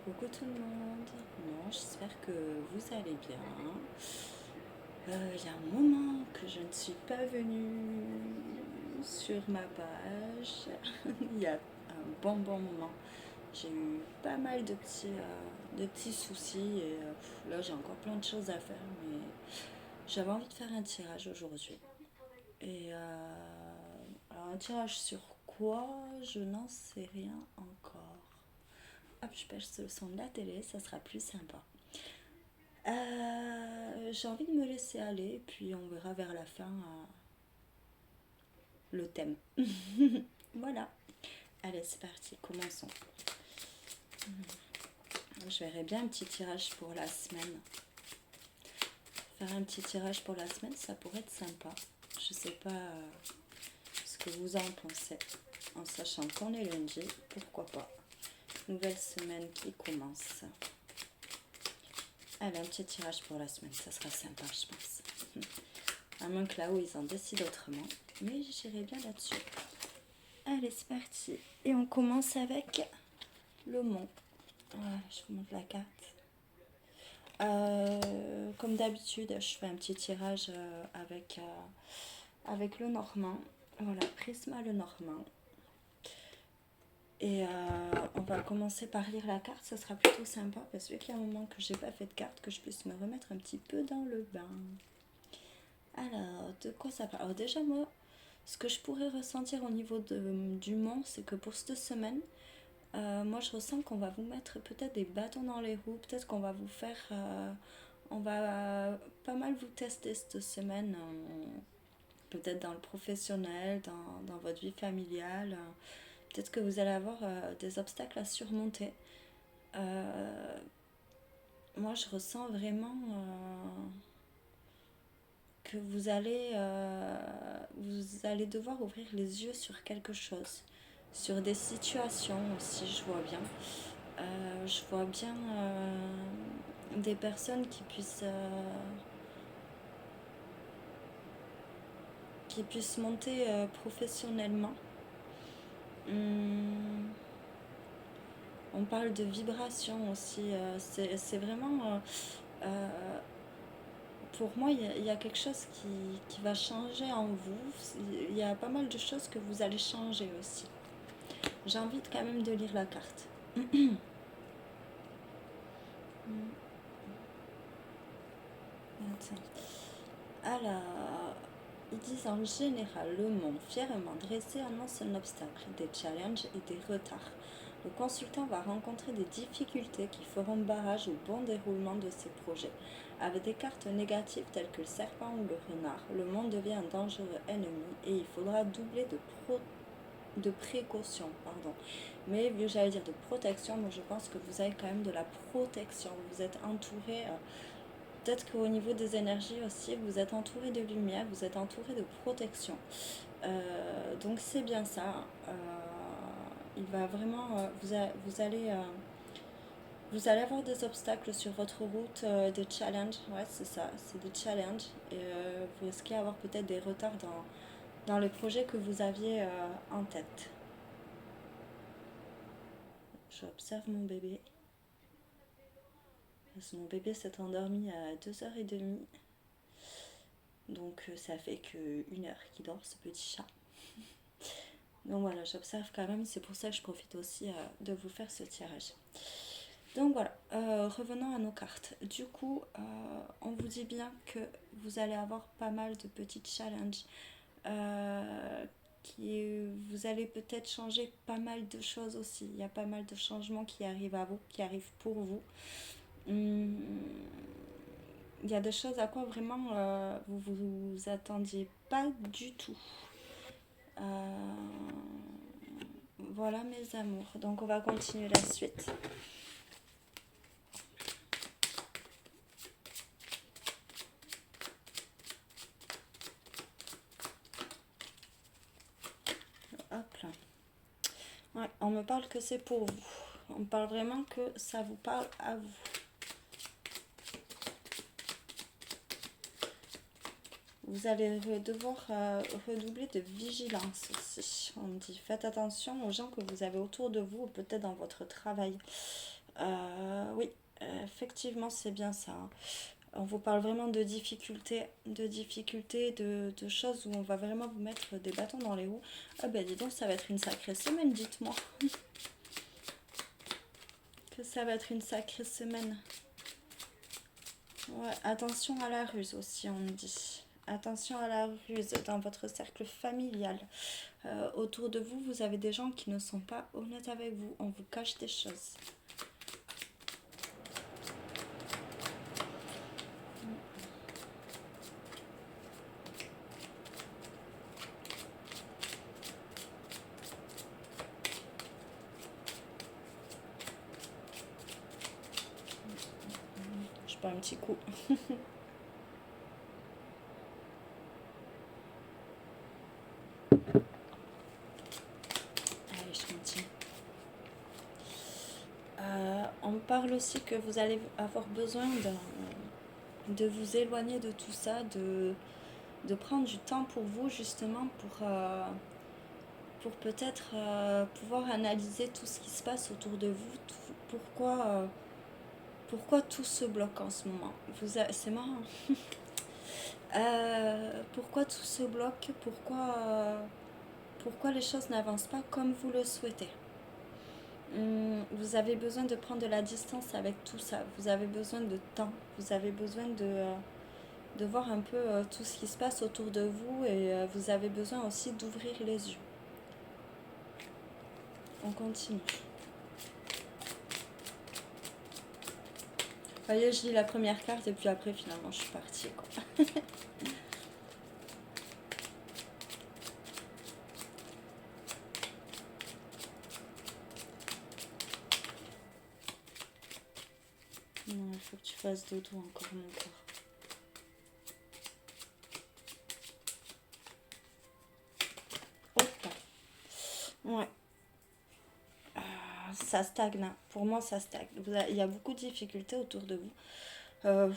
Coucou tout le monde, non, j'espère que vous allez bien. Il y a un moment que je ne suis pas venue sur ma page, il y a un bon moment. J'ai eu pas mal de petits soucis et là j'ai encore plein de choses à faire, mais j'avais envie de faire un tirage aujourd'hui. Et alors un tirage sur quoi? Je n'en sais rien encore. Hop, je pêche le son de la télé, ça sera plus sympa. J'ai envie de me laisser aller, puis on verra vers la fin le thème. Voilà. Allez, c'est parti, commençons. Je verrai bien un petit tirage pour la semaine. Faire un petit tirage pour la semaine, ça pourrait être sympa. Je sais pas ce que vous en pensez. En sachant qu'on est lundi, pourquoi pas. Nouvelle semaine qui commence. Allez, un petit tirage pour la semaine, ça sera sympa, je pense. À moins que là-haut, ils en décident autrement. Mais j'irai bien là-dessus. Allez, c'est parti. Et on commence avec le mont. Voilà, je vous montre la carte. Comme d'habitude, je fais un petit tirage avec le normand. Voilà, Prisma le normand. Et on va commencer par lire la carte, ça sera plutôt sympa parce que qu'il y a un moment que j'ai pas fait de carte, que je puisse me remettre un petit peu dans le bain. Alors, de quoi ça parle? Alors déjà, moi, ce que je pourrais ressentir au niveau du mont, c'est que pour cette semaine, moi je ressens qu'on va vous mettre peut-être des bâtons dans les roues, peut-être qu'on va vous faire... on va pas mal vous tester cette semaine, peut-être dans le professionnel, dans votre vie familiale. Peut-être que vous allez avoir des obstacles à surmonter. Moi je ressens vraiment que vous allez devoir ouvrir les yeux sur quelque chose, sur des situations aussi, je vois bien. Je vois bien des personnes qui puissent monter professionnellement. On parle de vibration aussi. C'est vraiment... pour moi, il y a quelque chose qui va changer en vous. Il y a pas mal de choses que vous allez changer aussi. J'ai envie quand même de lire la carte. Alors, ils disent en général, le monde fièrement dressé annonce un obstacle, des challenges et des retards. Le consultant va rencontrer des difficultés qui feront barrage au bon déroulement de ses projets. Avec des cartes négatives telles que le serpent ou le renard, le monde devient un dangereux ennemi et il faudra doubler de précaution. Mais j'allais dire de protection, mais je pense que vous avez quand même de la protection. Vous êtes entouré... peut-être qu'au niveau des énergies aussi, vous êtes entouré de lumière, vous êtes entouré de protection. Donc c'est bien ça. Il va vraiment, vous allez avoir des obstacles sur votre route, des challenges. Ouais, c'est ça, c'est des challenges. Et vous risquez d'avoir peut-être des retards dans les projets que vous aviez en tête. J'observe mon bébé. Mon bébé s'est endormi à 2h30. Donc ça fait qu'une heure qu'il dort, ce petit chat. Donc voilà, j'observe quand même, c'est pour ça que je profite aussi de vous faire ce tirage. Donc voilà, revenons à nos cartes. Du coup, on vous dit bien que vous allez avoir pas mal de petits challenges. Vous allez peut-être changer pas mal de choses aussi. Il y a pas mal de changements qui arrivent à vous, qui arrivent pour vous. Il y a des choses à quoi vraiment vous attendiez pas du tout. Voilà mes amours. Donc on va continuer la suite. Hop là. Ouais, on me parle que c'est pour vous. On me parle vraiment que ça vous parle à vous. Vous allez devoir redoubler de vigilance aussi. On me dit faites attention aux gens que vous avez autour de vous ou peut-être dans votre travail. Oui, effectivement, c'est bien ça, hein. On vous parle vraiment de choses où on va vraiment vous mettre des bâtons dans les roues. Ah ben dis donc, ça va être une sacrée semaine, dites-moi. Que ça va être une sacrée semaine. Ouais, attention à la ruse aussi, on me dit. Attention à la ruse dans votre cercle familial. Autour de vous, vous avez des gens qui ne sont pas honnêtes avec vous. On vous cache des choses. Je prends un petit coup. Allez, je continue. On me parle aussi que vous allez avoir besoin de vous éloigner de tout ça, de prendre du temps pour vous justement pour peut-être pouvoir analyser tout ce qui se passe autour de vous, pourquoi tout se bloque en ce moment. C'est marrant. Pourquoi tout se bloque, pourquoi les choses n'avancent pas comme vous le souhaitez. Vous avez besoin de prendre de la distance avec tout ça, vous avez besoin de temps, vous avez besoin de voir un peu tout ce qui se passe autour de vous et vous avez besoin aussi d'ouvrir les yeux. On continue. Vous voyez, je lis la première carte et puis après finalement je suis partie, quoi. Non, il faut que tu fasses dodo encore, mon corps. Hop. Ouais. Ça stagne. Pour moi, ça stagne. Il y a beaucoup de difficultés autour de vous. Euh,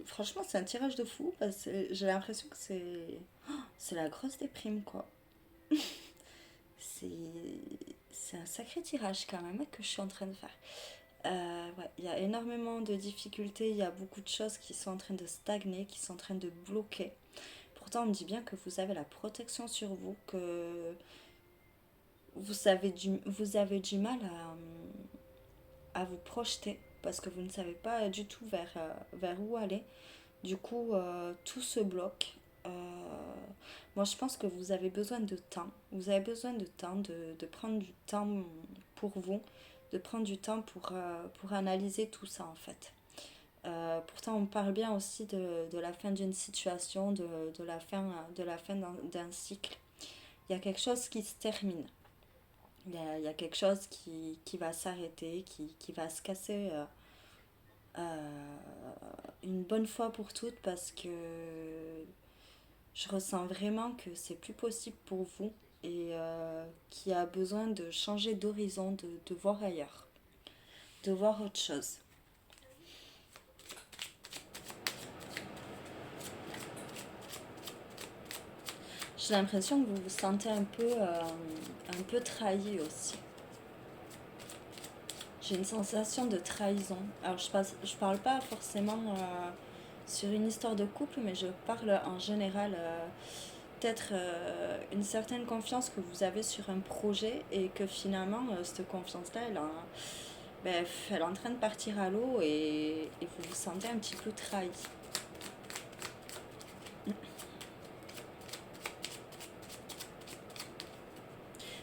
franchement, c'est un tirage de fou parce que j'ai l'impression que c'est la grosse déprime, quoi. C'est c'est un sacré tirage quand même que je suis en train de faire. Ouais, il y a énormément de difficultés, il y a beaucoup de choses qui sont en train de stagner, qui sont en train de bloquer. Pourtant, on me dit bien que vous avez la protection sur vous, que vous avez du mal à vous projeter parce que vous ne savez pas du tout vers où aller. Du coup, tout se bloque. Euh, Moi, je pense que vous avez besoin de temps. Vous avez besoin de temps, de prendre du temps pour vous, de prendre du temps pour analyser tout ça en fait. Pourtant, on parle bien aussi de la fin d'une situation, de la fin d'un cycle. Il y a quelque chose qui se termine. Il y a quelque chose qui va s'arrêter, qui va se casser une bonne fois pour toutes parce que je ressens vraiment que c'est plus possible pour vous et qui a besoin de changer d'horizon, de voir ailleurs, de voir autre chose. J'ai l'impression que vous vous sentez un peu trahi aussi. J'ai une sensation de trahison. Alors je parle pas forcément sur une histoire de couple, mais je parle en général peut-être une certaine confiance que vous avez sur un projet et que finalement cette confiance-là, elle est en train de partir à l'eau et vous vous sentez un petit peu trahi.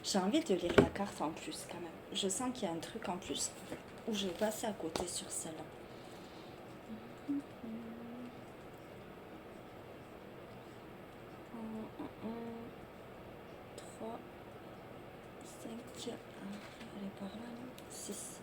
J'ai envie de lire la carte en plus quand même. Je sens qu'il y a un truc en plus où je vais passer à côté sur celle-là. 3, 5, elle est par là, non 6.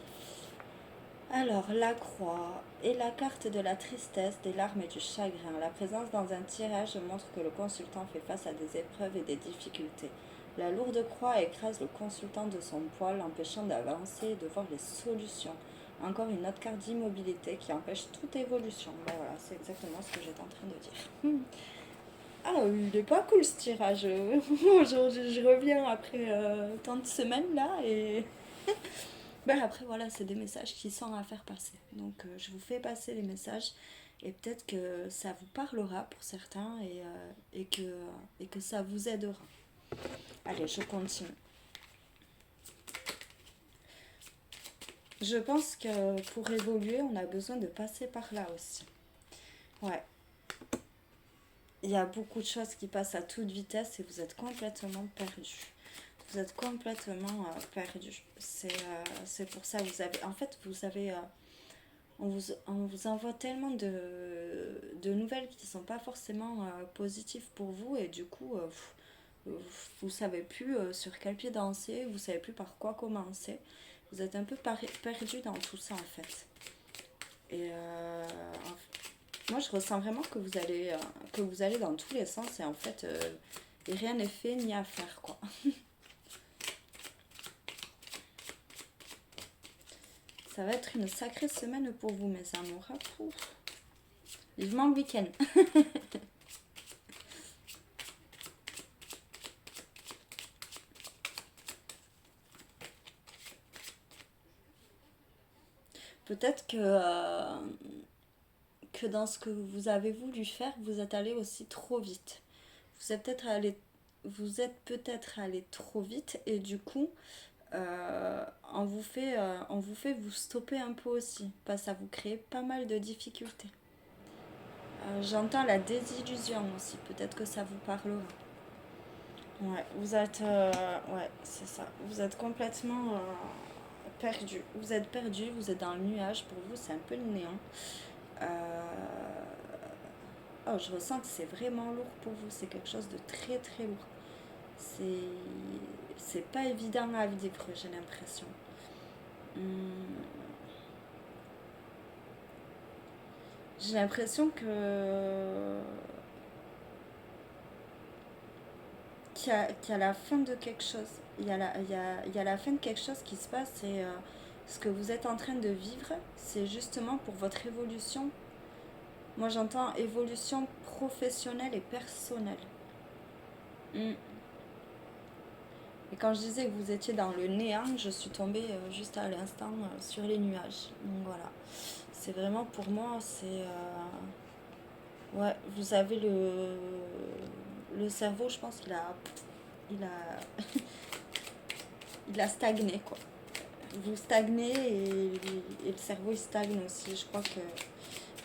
Alors, la croix et la carte de la tristesse, des larmes et du chagrin. La présence dans un tirage montre que le consultant fait face à des épreuves et des difficultés. La lourde croix écrase le consultant de son poids, l'empêchant d'avancer et de voir les solutions. Encore une autre carte d'immobilité qui empêche toute évolution. Ben voilà, c'est exactement ce que j'étais en train de dire. Ah, il est pas cool ce tirage. Aujourd'hui, je reviens après tant de semaines là et Ben après, voilà, c'est des messages qui sont à faire passer. Donc, je vous fais passer les messages et peut-être que ça vous parlera pour certains et que ça vous aidera. Allez, je continue. Je pense que pour évoluer, on a besoin de passer par là aussi. Ouais, il y a beaucoup de choses qui passent à toute vitesse et vous êtes complètement perdu. Vous êtes complètement perdu. C'est pour ça que vous avez... En fait, vous avez... on vous envoie tellement de nouvelles qui ne sont pas forcément positives pour vous et du coup, vous savez plus sur quel pied danser, vous savez plus par quoi commencer. Vous êtes un peu perdu dans tout ça en fait. Et moi, je ressens vraiment que vous allez dans tous les sens et en fait, rien n'est fait ni à faire quoi. Ça va être une sacrée semaine pour vous, mes amours. Ah, vivement le week-end. Peut-être que dans ce que vous avez voulu faire, vous êtes allé aussi trop vite. Vous êtes peut-être allé, vous êtes peut-être allé trop vite et du coup, on vous fait vous stopper un peu aussi, parce que ça vous crée pas mal de difficultés. J'entends la désillusion aussi, peut-être que ça vous parlera. Ouais, ouais, c'est ça. Vous êtes complètement perdu. Vous êtes perdu, vous êtes dans le nuage. Pour vous, c'est un peu le néant. Euh, Oh, je ressens que c'est vraiment lourd pour vous. C'est quelque chose de très très lourd. C'est c'est pas évident à vivre, j'ai l'impression. Hum, J'ai l'impression que qu'il y a la fin de quelque chose. Il y a la fin de quelque chose qui se passe et ce que vous êtes en train de vivre, c'est justement pour votre évolution. Moi, j'entends évolution professionnelle et personnelle. Mm. Et quand je disais que vous étiez dans le néant, je suis tombée juste à l'instant sur les nuages. Donc voilà. C'est vraiment pour moi, ouais, vous avez le cerveau, je pense il a, il a stagné, quoi. Vous stagnez et le cerveau il stagne aussi. Je crois que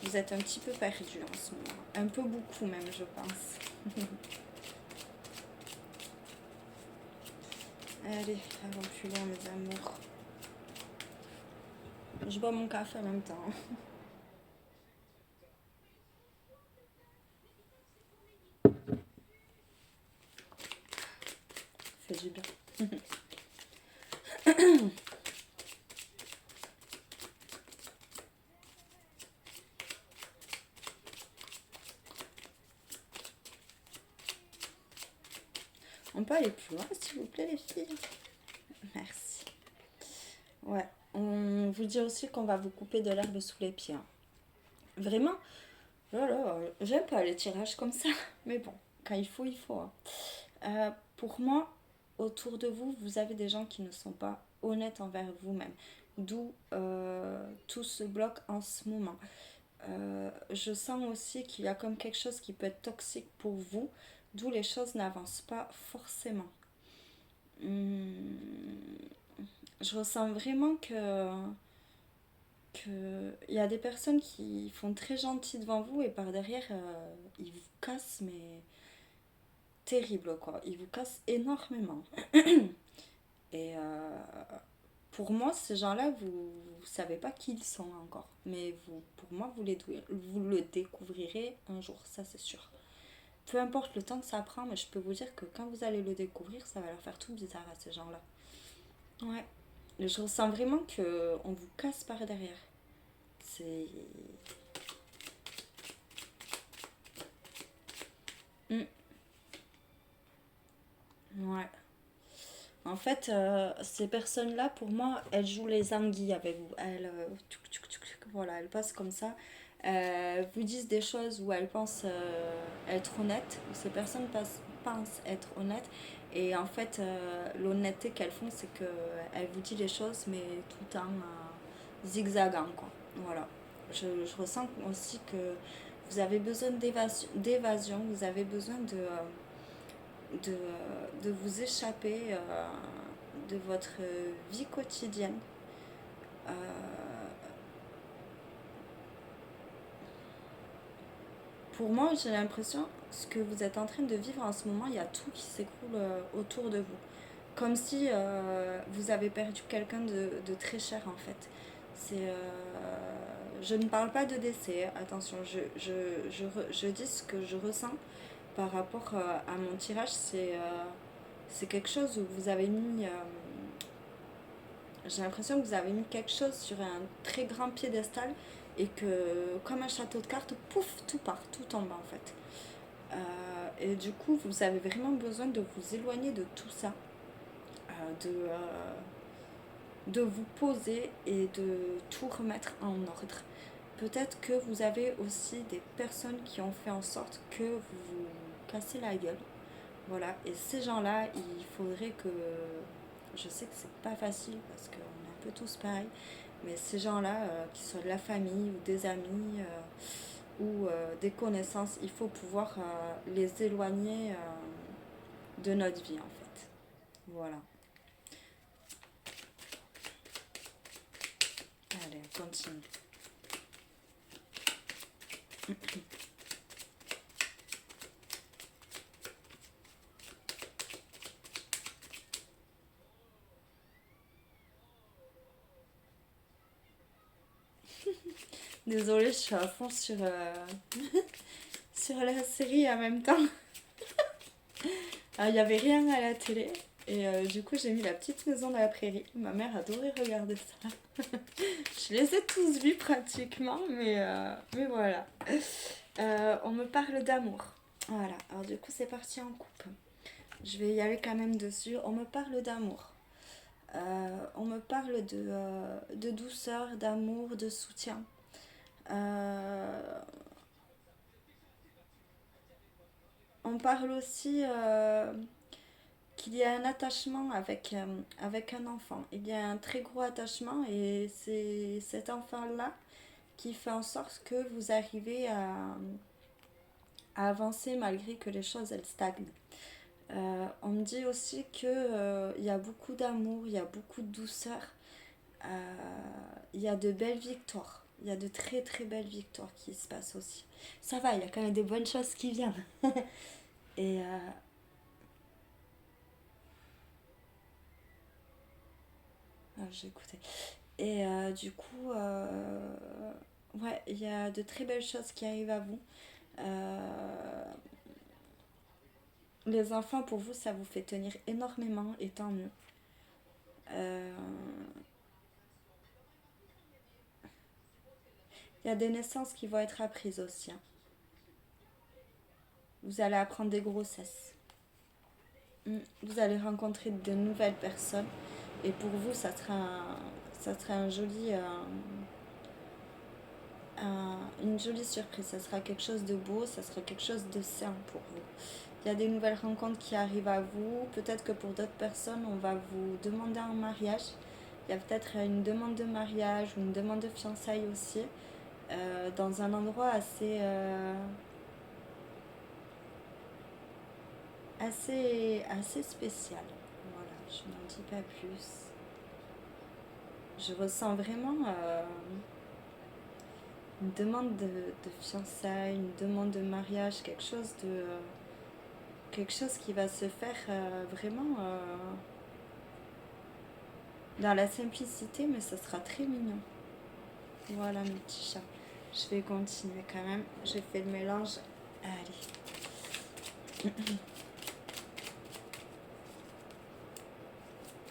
vous êtes un petit peu perdu en ce moment. Un peu beaucoup même, je pense. Allez, allons plus loin, mes amours. Je bois mon café en même temps. Ça fait du bien. On peut aller plus loin, s'il vous plaît, les filles. Merci. Ouais, on vous dit aussi qu'on va vous couper de l'herbe sous les pieds, hein. Vraiment, voilà, j'aime pas les tirages comme ça. Mais bon, quand il faut, hein. Pour moi, autour de vous, vous avez des gens qui ne sont pas honnêtes envers vous-même. D'où tout se bloque en ce moment. Je sens aussi qu'il y a comme quelque chose qui peut être toxique pour vous, d'où les choses n'avancent pas forcément. Hum, je ressens vraiment que il y a des personnes qui font très gentil devant vous et par derrière ils vous cassent mais terrible quoi, ils vous cassent énormément. Et pour moi ces gens-là vous savez pas qui ils sont encore, mais vous pour moi vous le découvrirez un jour, ça c'est sûr. Peu importe le temps que ça prend, mais je peux vous dire que quand vous allez le découvrir, ça va leur faire tout bizarre à ces gens-là. Ouais. Je ressens vraiment que on vous casse par derrière. C'est... Mm, ouais. En fait, ces personnes-là, pour moi, elles jouent les anguilles avec vous. Voilà, elles passent comme ça. Vous disent des choses où elles pensent être honnêtes, où ces personnes pensent être honnêtes, Et en fait, l'honnêteté qu'elles font, c'est qu'elles vous disent les choses, mais tout en zigzagant, quoi. Voilà. Je ressens aussi que vous avez besoin d'évasion, vous avez besoin de vous échapper de votre vie quotidienne. Euh, pour moi, j'ai l'impression ce que vous êtes en train de vivre en ce moment, il y a tout qui s'écroule autour de vous. Comme si vous avez perdu quelqu'un de très cher en fait. Je ne parle pas de décès, attention, je dis ce que je ressens par rapport à mon tirage. C'est quelque chose où vous avez mis, j'ai l'impression que vous avez mis quelque chose sur un très grand piédestal et que comme un château de cartes, pouf, tout part, tout tombe en fait. Et du coup, vous avez vraiment besoin de vous éloigner de tout ça, de vous poser et de tout remettre en ordre. Peut-être que vous avez aussi des personnes qui ont fait en sorte que vous vous cassez la gueule. Voilà, et ces gens-là, il faudrait que... Je sais que c'est pas facile parce qu'on est un peu tous pareils, mais ces gens-là, qui soient de la famille ou des amis ou des connaissances, il faut pouvoir les éloigner de notre vie en fait. Voilà. Allez, on continue. Désolée, je suis à fond sur, sur la série en même temps. Il n'y avait rien à la télé. Et du coup, j'ai mis La Petite Maison de la Prairie. Ma mère adorait regarder ça. Je les ai tous vus pratiquement, mais voilà. On me parle d'amour. Voilà, alors du coup, c'est parti en coupe. Je vais y aller quand même dessus. On me parle d'amour. On me parle de douceur, d'amour, de soutien. Euh, on parle aussi qu'il y a un attachement avec un enfant. Il y a un très gros attachement et c'est cet enfant-là qui fait en sorte que vous arrivez à avancer malgré que les choses elles stagnent. On me dit aussi que il y a beaucoup d'amour, il y a beaucoup de douceur, il y a de belles victoires. Il y a de très très belles victoires qui se passent aussi. Ça va, il y a quand même des bonnes choses qui viennent. Et j'ai écouté. Et du coup, ouais, il y a de très belles choses qui arrivent à vous. Euh, les enfants, pour vous, ça vous fait tenir énormément et tant mieux. Euh, Il y a des naissances qui vont être apprises aussi, hein. Vous allez apprendre des grossesses. Vous allez rencontrer de nouvelles personnes. Et pour vous, ça sera une jolie surprise. Ça sera quelque chose de beau, ça sera quelque chose de sain pour vous. Il y a des nouvelles rencontres qui arrivent à vous. Peut-être que pour d'autres personnes, on va vous demander un mariage. Il y a peut-être une demande de mariage ou une demande de fiançailles aussi, dans un endroit assez spécial. Voilà, je n'en dis pas plus. Je ressens vraiment une demande de fiançailles, une demande de mariage, quelque chose qui va se faire vraiment dans la simplicité, mais ça sera très mignon. Voilà mes petits chats. Je vais continuer quand même. J'ai fait le mélange. Allez.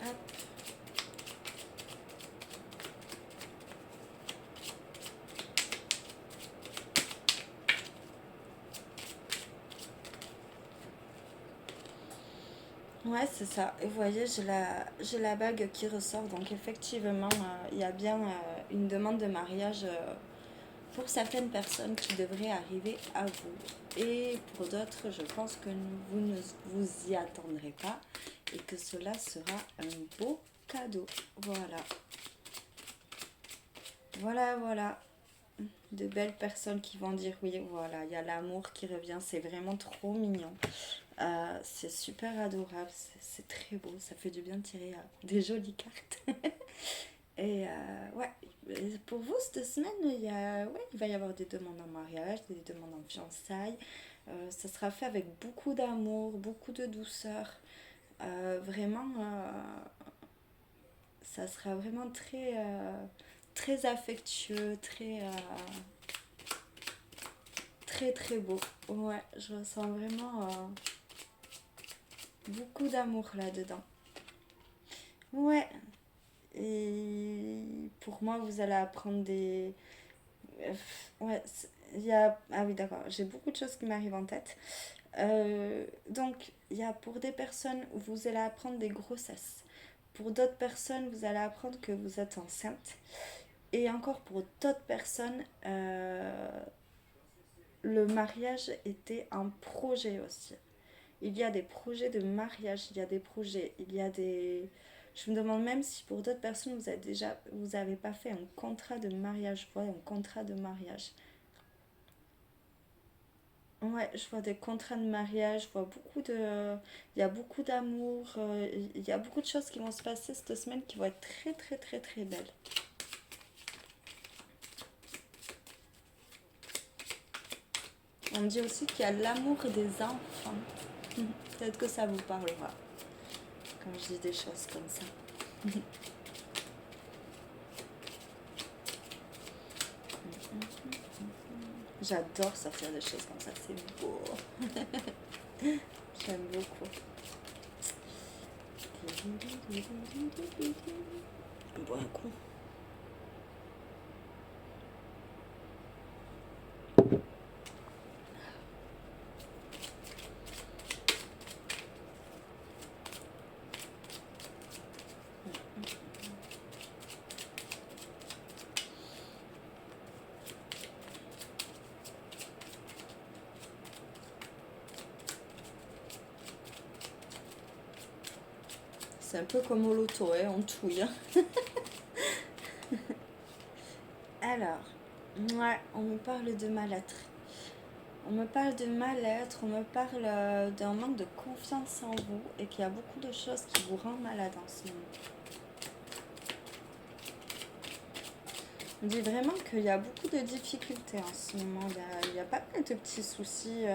Hop. Ouais, c'est ça. Et vous voyez, j'ai la bague qui ressort. Donc effectivement, il y a bien une demande de mariage pour certaines personnes qui devraient arriver à vous. Et pour d'autres, je pense que vous ne vous y attendrez pas et que cela sera un beau cadeau. Voilà. Voilà, voilà. De belles personnes qui vont dire oui, voilà, il y a l'amour qui revient, c'est vraiment trop mignon. C'est super adorable, c'est très beau, ça fait du bien de tirer des jolies cartes. Et ouais, et pour vous, cette semaine, ouais, il va y avoir des demandes en mariage, des demandes en fiançailles. Ça sera fait avec beaucoup d'amour, beaucoup de douceur. Vraiment, ça sera vraiment très affectueux, très beau. Ouais, je ressens vraiment beaucoup d'amour là-dedans. Ouais, et pour moi, vous allez apprendre des... Ouais, il y a... Ah oui, d'accord, j'ai beaucoup de choses qui m'arrivent en tête. Donc, il y a pour des personnes, vous allez apprendre des grossesses. Pour d'autres personnes, vous allez apprendre que vous êtes enceinte. Et encore pour d'autres personnes, le mariage était un projet aussi. Il y a des projets de mariage, il y a des projets, il y a des... Je me demande même si pour d'autres personnes, vous avez pas fait un contrat de mariage. Ouais, un contrat de mariage. Ouais, je vois des contrats de mariage, je vois beaucoup de... Il y a beaucoup d'amour, il y a beaucoup de choses qui vont se passer cette semaine qui vont être très belles. On me dit aussi qu'il y a l'amour des enfants. Peut-être que ça vous parlera quand je dis des choses comme ça. J'adore sortir des choses comme ça, c'est beau. J'aime beaucoup. Bon, un coup. C'est un peu comme au loto, hein, on touille. Alors, ouais, on me parle de mal-être. On me parle de mal-être, on me parle d'un manque de confiance en vous et qu'il y a beaucoup de choses qui vous rendent malade en ce moment. On dit vraiment qu'il y a beaucoup de difficultés en ce moment. Il y a pas mal de petits soucis.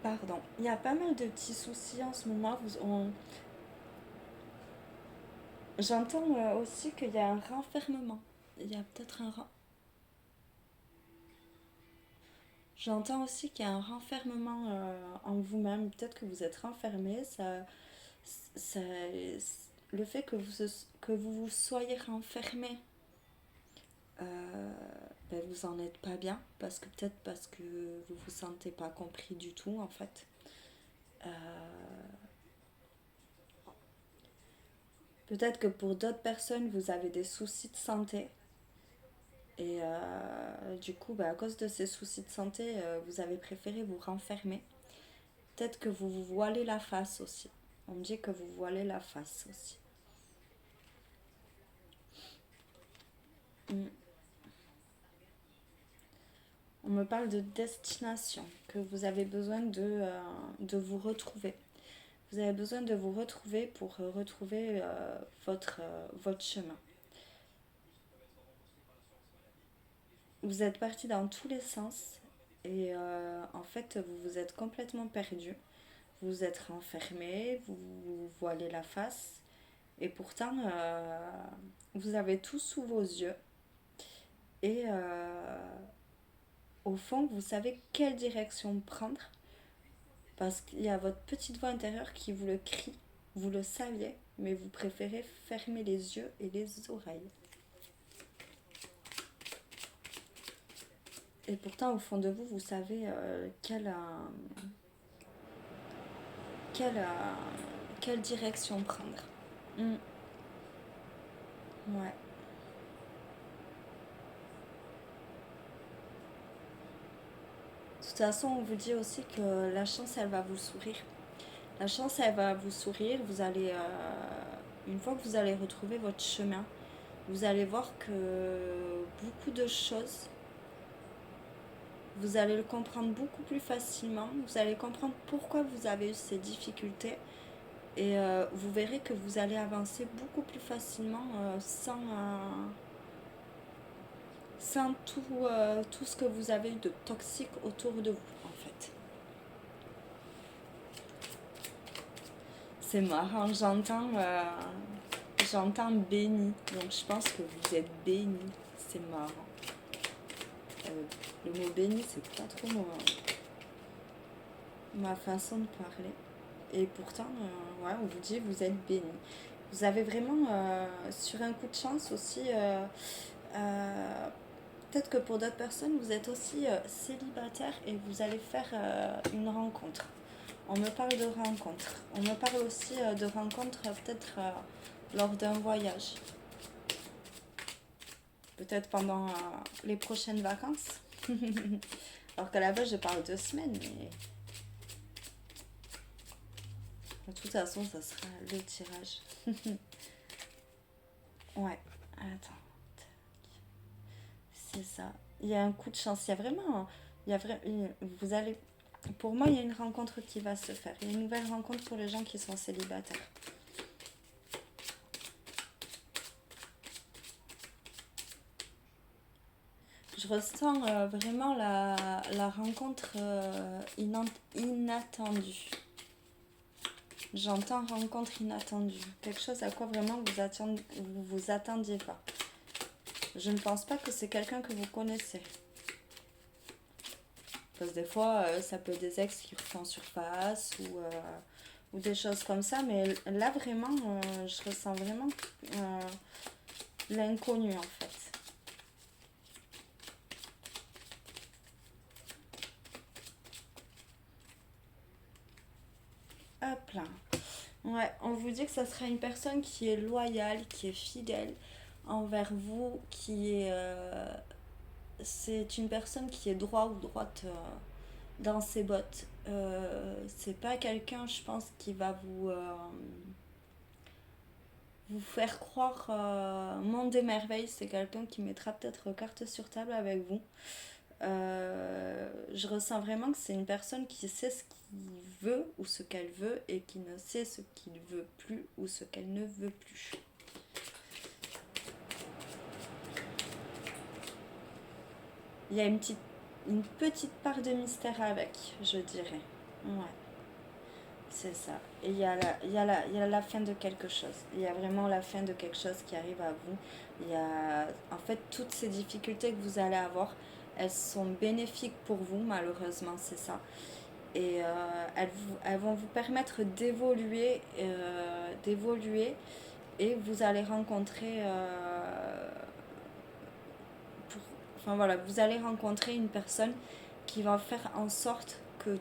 Pardon. Il y a pas mal de petits soucis en ce moment. J'entends aussi qu'il y a un renfermement. Il y a peut-être un... J'entends aussi qu'il y a un renfermement en vous-même. Peut-être que vous êtes renfermé. Ça, le fait que vous soyez renfermé, ben vous en êtes pas bien. Peut-être parce que vous vous sentez pas compris du tout en fait. Euh, Peut-être que pour d'autres personnes, vous avez des soucis de santé. Et du coup, bah, à cause de ces soucis de santé, vous avez préféré vous renfermer. Peut-être que vous vous voilez la face aussi. On me dit que vous voilez la face aussi. Mm. On me parle de destination, que vous avez besoin de vous retrouver. Vous avez besoin de vous retrouver pour retrouver votre chemin. Vous êtes parti dans tous les sens et en fait vous vous êtes complètement perdu. Vous vous êtes renfermé, vous vous voilez la face et pourtant vous avez tout sous vos yeux et au fond vous savez quelle direction prendre parce qu'il y a votre petite voix intérieure qui vous le crie. Vous le saviez, mais vous préférez fermer les yeux et les oreilles. Et pourtant, au fond de vous, vous savez quelle, quelle direction prendre. Mm. Ouais. façon, on vous dit aussi que la chance, elle va vous sourire. La chance, elle va vous sourire. Vous allez, une fois que vous allez retrouver votre chemin, vous allez voir que beaucoup de choses, vous allez le comprendre beaucoup plus facilement. Vous allez comprendre pourquoi vous avez eu ces difficultés. Et vous verrez que vous allez avancer beaucoup plus facilement sans tout ce que vous avez eu de toxique autour de vous, en fait. C'est marrant, j'entends béni, donc je pense que vous êtes béni. C'est marrant. Le mot béni, c'est pas trop ma façon de parler. Et pourtant, ouais, on vous dit vous êtes béni. Vous avez vraiment, sur un coup de chance aussi, peut-être que pour d'autres personnes, vous êtes aussi célibataire et vous allez faire une rencontre. On me parle de rencontre. On me parle aussi de rencontre peut-être lors d'un voyage. Peut-être pendant les prochaines vacances. Alors qu'à la base, je parle 2 semaines, mais de toute façon, ça sera le tirage. Ouais, attends. C'est ça. Il y a un coup de chance. Il y a vraiment. Vous allez. Pour moi, il y a une rencontre qui va se faire. Il y a une nouvelle rencontre pour les gens qui sont célibataires. Je ressens vraiment la rencontre inattendue. J'entends rencontre inattendue. Quelque chose à quoi vraiment vous vous attendiez pas. Je ne pense pas que c'est quelqu'un que vous connaissez. Parce que des fois, ça peut être des ex qui refont surface ou des choses comme ça. Mais là, vraiment, je ressens vraiment l'inconnu, en fait. Hop là. Ouais, on vous dit que ça sera une personne qui est loyale, qui est fidèle envers vous, c'est une personne qui est droit ou droite dans ses bottes. C'est pas quelqu'un, je pense, qui va vous faire croire monde des merveilles. C'est quelqu'un qui mettra peut-être carte sur table avec vous. Je ressens vraiment que c'est une personne qui sait ce qu'il veut ou ce qu'elle veut et qui ne sait ce qu'il veut plus ou ce qu'elle ne veut plus. Il y a une petite part de mystère avec, je dirais. Ouais, c'est ça. Et il y a la fin de quelque chose. Il y a vraiment la fin de quelque chose qui arrive à vous. Il y a, en fait, toutes ces difficultés que vous allez avoir, elles sont bénéfiques pour vous, malheureusement, c'est ça. Et elles vont vous permettre d'évoluer et vous allez rencontrer enfin voilà, vous allez rencontrer une personne qui va faire en sorte que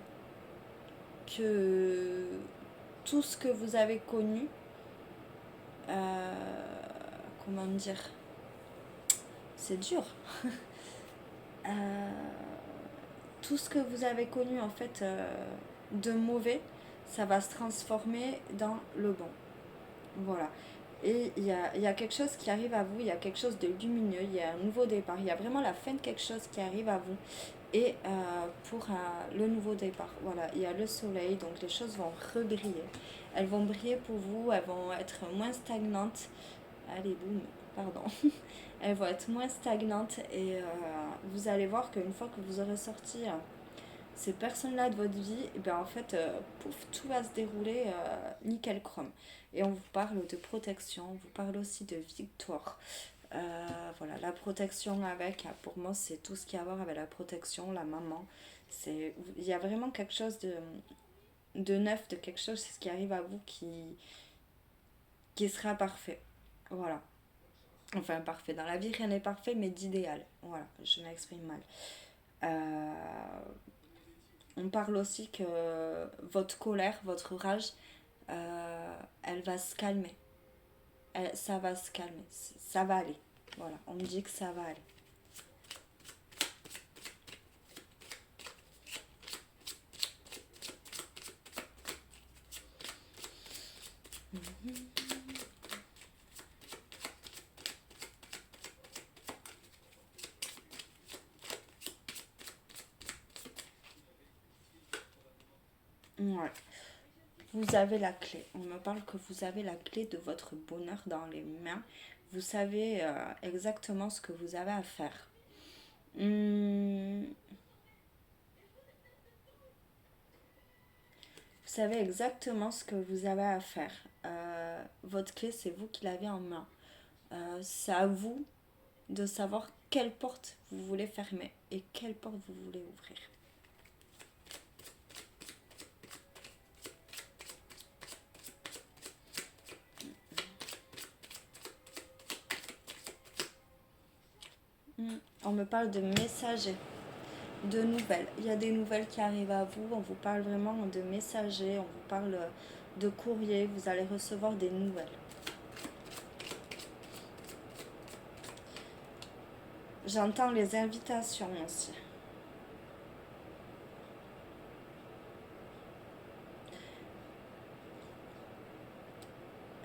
tout ce que vous avez connu, euh, comment dire, c'est dur. Euh, tout ce que vous avez connu en fait de mauvais, ça va se transformer dans le bon. Voilà. Et il y a quelque chose qui arrive à vous, il y a quelque chose de lumineux, il y a un nouveau départ, il y a vraiment la fin de quelque chose qui arrive à vous. Et pour le nouveau départ, voilà, il y a le soleil, donc les choses vont rebriller. Elles vont briller pour vous, elles vont être moins stagnantes. Allez, boum, pardon. Elles vont être moins stagnantes et vous allez voir qu'une fois que vous aurez sorti ces personnes-là de votre vie, et bien en fait, pouf, tout va se dérouler nickel chrome. Et on vous parle de protection, on vous parle aussi de victoire. Voilà, la protection avec, pour moi, c'est tout ce qui a à voir avec la protection, la maman. Il y a vraiment quelque chose de neuf, de quelque chose qui arrive à vous qui sera parfait. Voilà. Enfin, parfait. Dans la vie, rien n'est parfait, mais d'idéal. Voilà, je m'exprime mal. Euh, on parle aussi que votre colère, votre rage, elle va se calmer. Ça va se calmer. Ça va aller. Voilà, on me dit que ça va aller. Ouais. Vous avez la clé. On me parle que vous avez la clé de votre bonheur dans les mains. Vous savez exactement ce que vous avez à faire. Vous savez exactement ce que vous avez à faire. Votre clé, c'est vous qui l'avez en main. C'est à vous de savoir quelle porte vous voulez fermer et quelle porte vous voulez ouvrir. On me parle de messagers, de nouvelles. Il y a des nouvelles qui arrivent à vous. On vous parle vraiment de messagers. On vous parle de courrier. Vous allez recevoir des nouvelles. J'entends les invitations aussi.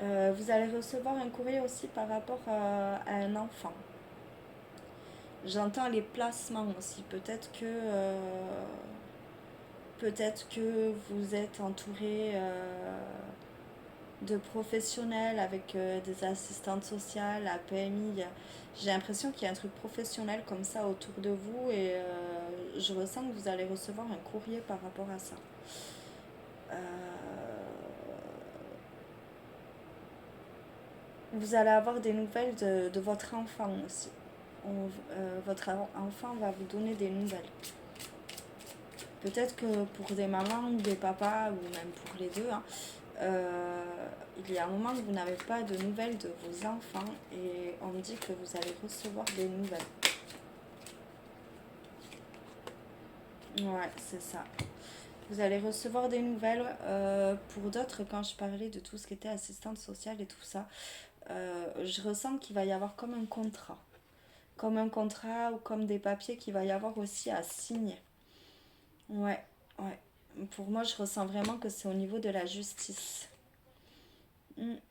Vous allez recevoir un courrier aussi par rapport à un enfant. J'entends les placements aussi. Peut-être que vous êtes entouré de professionnels avec des assistantes sociales, la PMI. J'ai l'impression qu'il y a un truc professionnel comme ça autour de vous et je ressens que vous allez recevoir un courrier par rapport à ça. Euh, vous allez avoir des nouvelles de votre enfant aussi. Votre enfant va vous donner des nouvelles. Peut-être que pour des mamans ou des papas, ou même pour les deux, hein, il y a un moment où vous n'avez pas de nouvelles de vos enfants et on me dit que vous allez recevoir des nouvelles. Ouais, c'est ça. Vous allez recevoir des nouvelles. Pour d'autres, quand je parlais de tout ce qui était assistante sociale et tout ça, je ressens qu'il va y avoir comme un contrat. Comme un contrat ou comme des papiers qu'il va y avoir aussi à signer. Ouais, ouais. Pour moi, je ressens vraiment que c'est au niveau de la justice.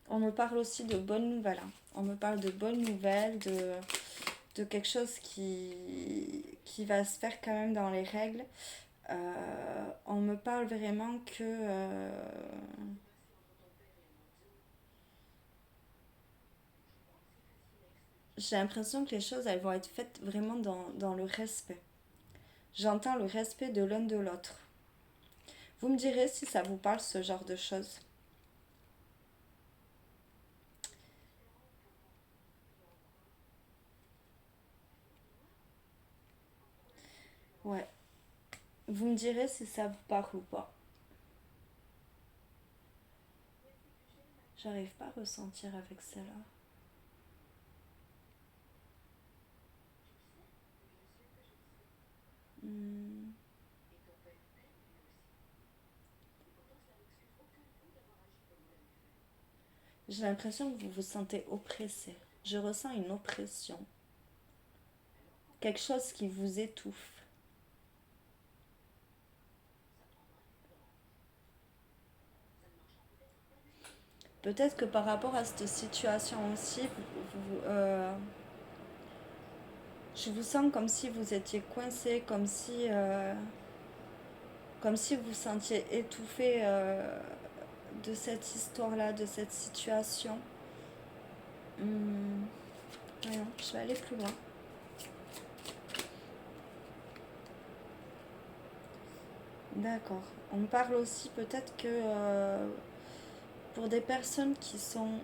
On me parle aussi de bonnes nouvelles, hein. On me parle de bonnes nouvelles, de quelque chose qui va se faire quand même dans les règles. On me parle vraiment que j'ai l'impression que les choses elles vont être faites vraiment dans le respect. J'entends le respect de l'un de l'autre. Vous me direz si ça vous parle ce genre de choses. Ouais. Vous me direz si ça vous parle ou pas. J'arrive pas à ressentir avec celle-là. Hmm. J'ai l'impression que vous vous sentez oppressé. Je ressens une oppression. Quelque chose qui vous étouffe. Peut-être que par rapport à cette situation aussi, je vous sens comme si vous étiez coincé, comme si vous vous sentiez étouffé de cette histoire-là, de cette situation. Hmm, voyons, je vais aller plus loin. D'accord. On me parle aussi peut-être que pour des personnes qui sont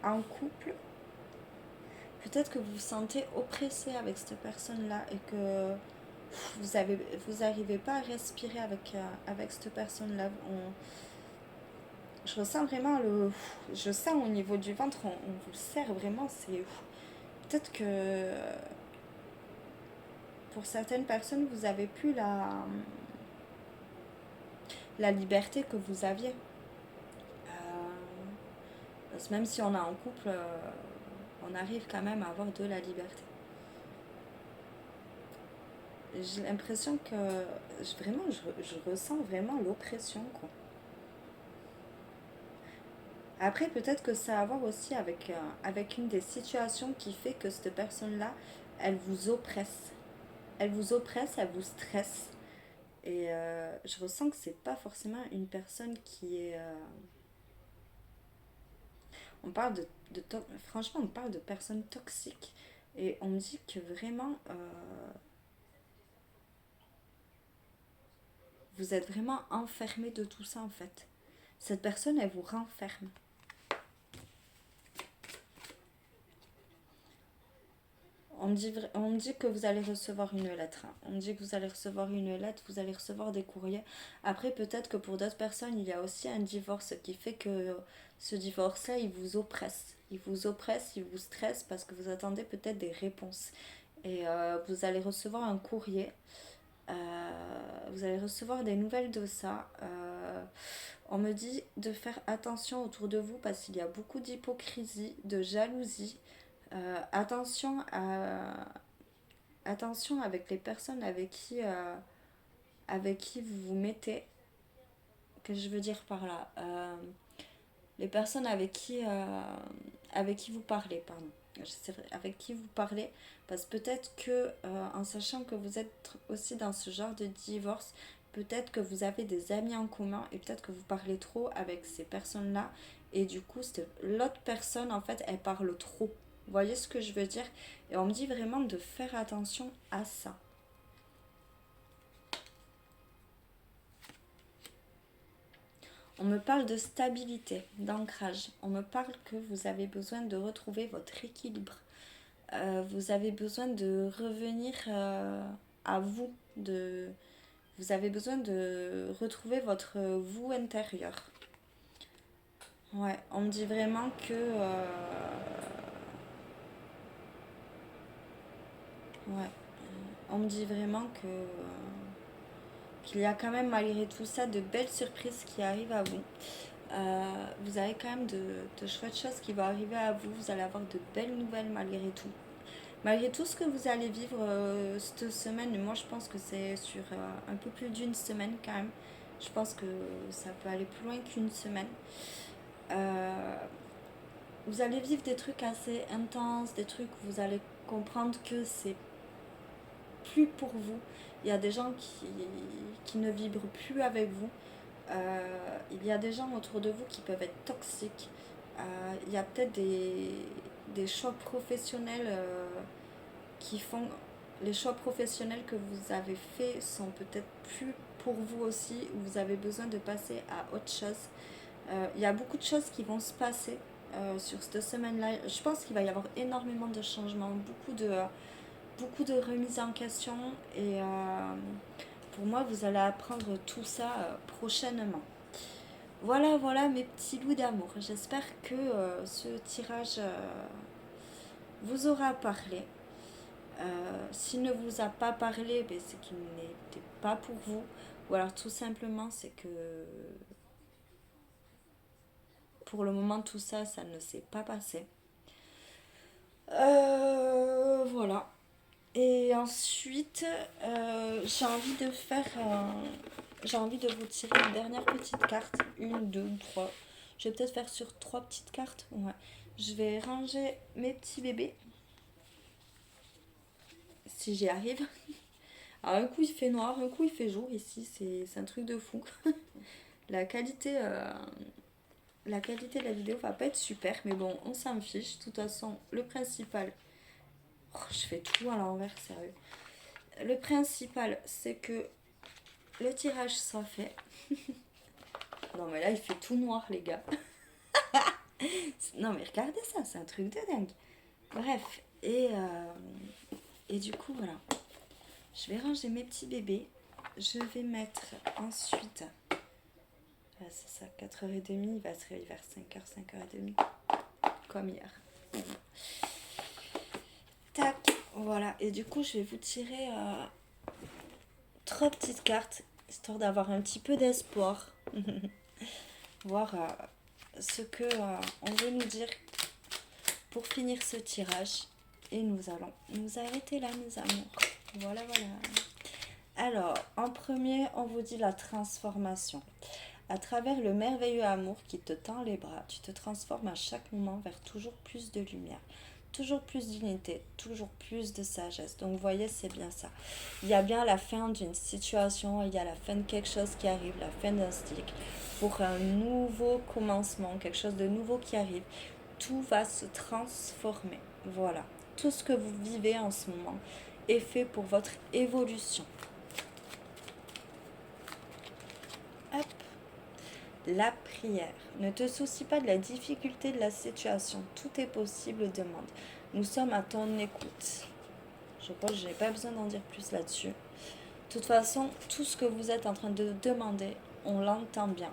en couple, peut-être que vous vous sentez oppressé avec cette personne-là et que vous avez, vous n'arrivez pas à respirer avec cette personne-là. Je ressens vraiment je sens au niveau du ventre, on vous serre vraiment. C'est peut-être que pour certaines personnes, vous avez plus la liberté que vous aviez. Parce que même si on est en couple, on arrive quand même à avoir de la liberté. J'ai l'impression que vraiment, je ressens vraiment l'oppression, quoi. Après, peut-être que ça a à voir aussi avec une des situations qui fait que cette personne-là, elle vous oppresse. Elle vous oppresse, elle vous stresse. Et je ressens que c'est pas forcément une personne qui est. On parle franchement, on parle de personnes toxiques. Et on me dit que vraiment, vous êtes vraiment enfermé de tout ça en fait. Cette personne, elle vous renferme. On me dit que vous allez recevoir une lettre. On me dit que vous allez recevoir une lettre, vous allez recevoir des courriers. Après, peut-être que pour d'autres personnes, il y a aussi un divorce qui fait que ce divorce-là, il vous oppresse. Il vous oppresse, il vous stresse parce que vous attendez peut-être des réponses. Et vous allez recevoir un courrier. Vous allez recevoir des nouvelles de ça. On me dit de faire attention autour de vous parce qu'il y a beaucoup d'hypocrisie, de jalousie. Attention attention avec les personnes avec qui vous vous mettez. Que je veux dire par là les personnes avec qui vous parlez, pardon. Avec qui vous parlez, parce que peut-être que en sachant que vous êtes aussi dans ce genre de divorce, peut-être que vous avez des amis en commun et peut-être que vous parlez trop avec ces personnes-là et du coup l'autre personne en fait elle parle trop. Vous voyez ce que je veux dire? Et on me dit vraiment de faire attention à ça. On me parle de stabilité, d'ancrage. On me parle que vous avez besoin de retrouver votre équilibre. Vous avez besoin de revenir à vous. Vous avez besoin de retrouver votre vous intérieur. Ouais, on me dit vraiment que... ouais, on me dit vraiment qu'il y a quand même malgré tout ça de belles surprises qui arrivent à vous. Vous avez quand même de chouettes choses qui vont arriver à vous. Vous allez avoir de belles nouvelles malgré tout. Malgré tout ce que vous allez vivre cette semaine, moi je pense que c'est sur un peu plus d'une semaine quand même. Je pense que ça peut aller plus loin qu'une semaine. Euh, vous allez vivre des trucs assez intenses, des trucs où vous allez comprendre que c'est plus pour vous. Il y a des gens qui ne vibrent plus avec vous. Il y a des gens autour de vous qui peuvent être toxiques. Il y a peut-être des choix professionnels qui font... Les choix professionnels que vous avez faits sont peut-être plus pour vous aussi, ou vous avez besoin de passer à autre chose. Il y a beaucoup de choses qui vont se passer sur cette semaine-là. Je pense qu'il va y avoir énormément de changements, beaucoup de remises en question. Et pour moi, vous allez apprendre tout ça prochainement. Voilà, voilà mes petits loups d'amour. J'espère que ce tirage vous aura parlé. S'il ne vous a pas parlé, ben, c'est qu'il n'était pas pour vous. Ou alors tout simplement, c'est que pour le moment, tout ça, ça ne s'est pas passé. Voilà. Et ensuite, j'ai envie de vous tirer une dernière petite carte. Une, deux, trois. Je vais peut-être faire sur trois petites cartes. Ouais. Je vais ranger mes petits bébés. Si j'y arrive. Alors, un coup il fait noir, un coup il fait jour ici. C'est un truc de fou. La qualité, euh, la qualité de la vidéo va pas être super. Mais bon, on s'en fiche. De toute façon, le principal. Oh, je fais tout à l'envers, sérieux. Le principal, c'est que le tirage soit fait. Non mais là il fait tout noir les gars. Non mais regardez ça, c'est un truc de dingue. Bref, et du coup voilà. Je vais ranger mes petits bébés. Je vais mettre ensuite... c'est ça, 4h30, il va se réveiller vers 5h, 5h30. Comme hier. Tac, voilà. Et du coup je vais vous tirer 3 petites cartes, histoire d'avoir un petit peu d'espoir. Voir ce que on veut nous dire pour finir ce tirage. Et nous allons nous arrêter là, mes amours. Voilà, voilà. Alors, en premier, on vous dit la transformation. À travers le merveilleux amour qui te tend les bras, tu te transformes à chaque moment vers toujours plus de lumière, toujours plus d'unité, toujours plus de sagesse. Donc vous voyez, c'est bien ça. Il y a bien la fin d'une situation, il y a la fin de quelque chose qui arrive, la fin d'un cycle, pour un nouveau commencement, quelque chose de nouveau qui arrive. Tout va se transformer. Voilà. Tout ce que vous vivez en ce moment est fait pour votre évolution. Hop. La prière. Ne te soucie pas de la difficulté de la situation. Tout est possible, demande. Nous sommes à ton écoute. Je crois que je n'ai pas besoin d'en dire plus là-dessus. De toute façon, tout ce que vous êtes en train de demander, on l'entend bien.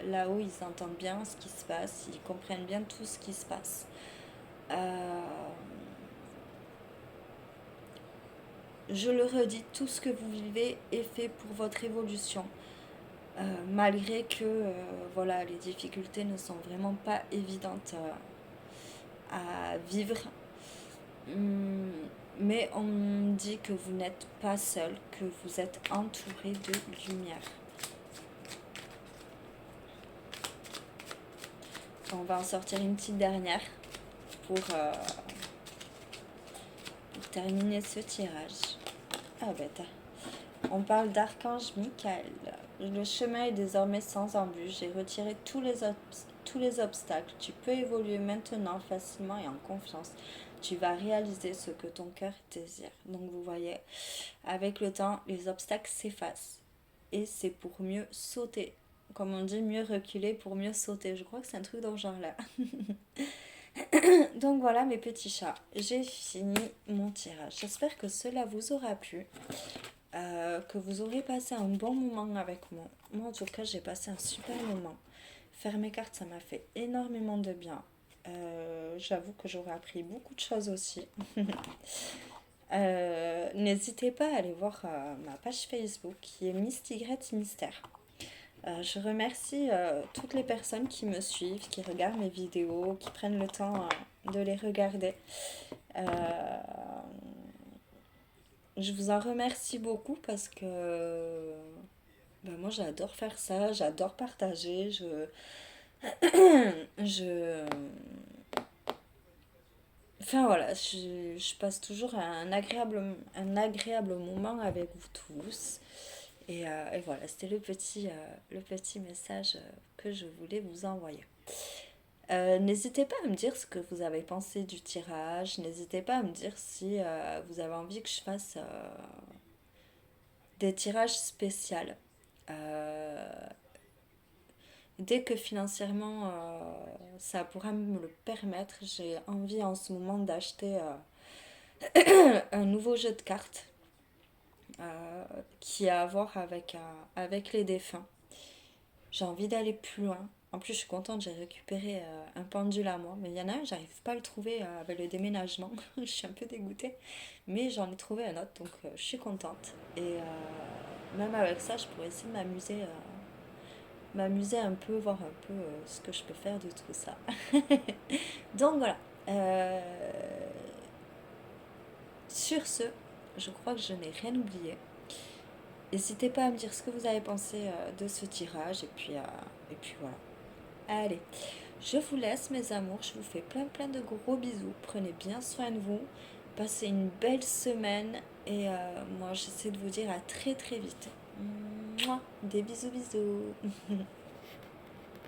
Là-haut, ils entendent bien ce qui se passe, ils comprennent bien tout ce qui se passe. Je le redis, tout ce que vous vivez est fait pour votre évolution. Malgré que voilà, les difficultés ne sont vraiment pas évidentes à vivre. Mais on dit que vous n'êtes pas seul, que vous êtes entouré de lumière. On va en sortir une petite dernière pour terminer ce tirage. Ah bête. On parle d'Archange Michael. Le chemin est désormais sans embûche. J'ai retiré tous les obstacles. Tu peux évoluer maintenant facilement et en confiance. Tu vas réaliser ce que ton cœur désire. Donc vous voyez, avec le temps, les obstacles s'effacent. Et c'est pour mieux sauter. Comme on dit, mieux reculer pour mieux sauter. Je crois que c'est un truc dans ce genre-là. Donc voilà mes petits chats, j'ai fini mon tirage. J'espère que cela vous aura plu. Que vous aurez passé un bon moment avec moi. Moi, en tout cas, j'ai passé un super moment. Faire mes cartes, ça m'a fait énormément de bien. J'avoue que j'aurais appris beaucoup de choses aussi. N'hésitez pas à aller voir ma page Facebook qui est Miss Tigrette Mystère. Je remercie toutes les personnes qui me suivent, qui regardent mes vidéos, qui prennent le temps de les regarder. Je vous en remercie beaucoup parce que moi j'adore faire ça, j'adore partager, je... Enfin voilà, je passe toujours un agréable moment avec vous tous. Et voilà, c'était le petit message que je voulais vous envoyer. N'hésitez pas à me dire ce que vous avez pensé du tirage. N'hésitez pas à me dire si vous avez envie que je fasse des tirages spéciaux. Dès que financièrement ça pourra me le permettre, j'ai envie en ce moment d'acheter un nouveau jeu de cartes qui a à voir avec les défunts. J'ai envie d'aller plus loin. En plus, je suis contente, j'ai récupéré un pendule à moi. Mais il y en a un, j'arrive pas à le trouver avec le déménagement. Je suis un peu dégoûtée. Mais j'en ai trouvé un autre, donc je suis contente. Et même avec ça, je pourrais essayer de m'amuser un peu, voir un peu ce que je peux faire de tout ça. Donc voilà. Sur ce, je crois que je n'ai rien oublié. N'hésitez pas à me dire ce que vous avez pensé de ce tirage. Et puis voilà. Allez, je vous laisse mes amours, je vous fais plein de gros bisous, prenez bien soin de vous, passez une belle semaine et moi j'essaie de vous dire à très vite. Mouah, des bisous.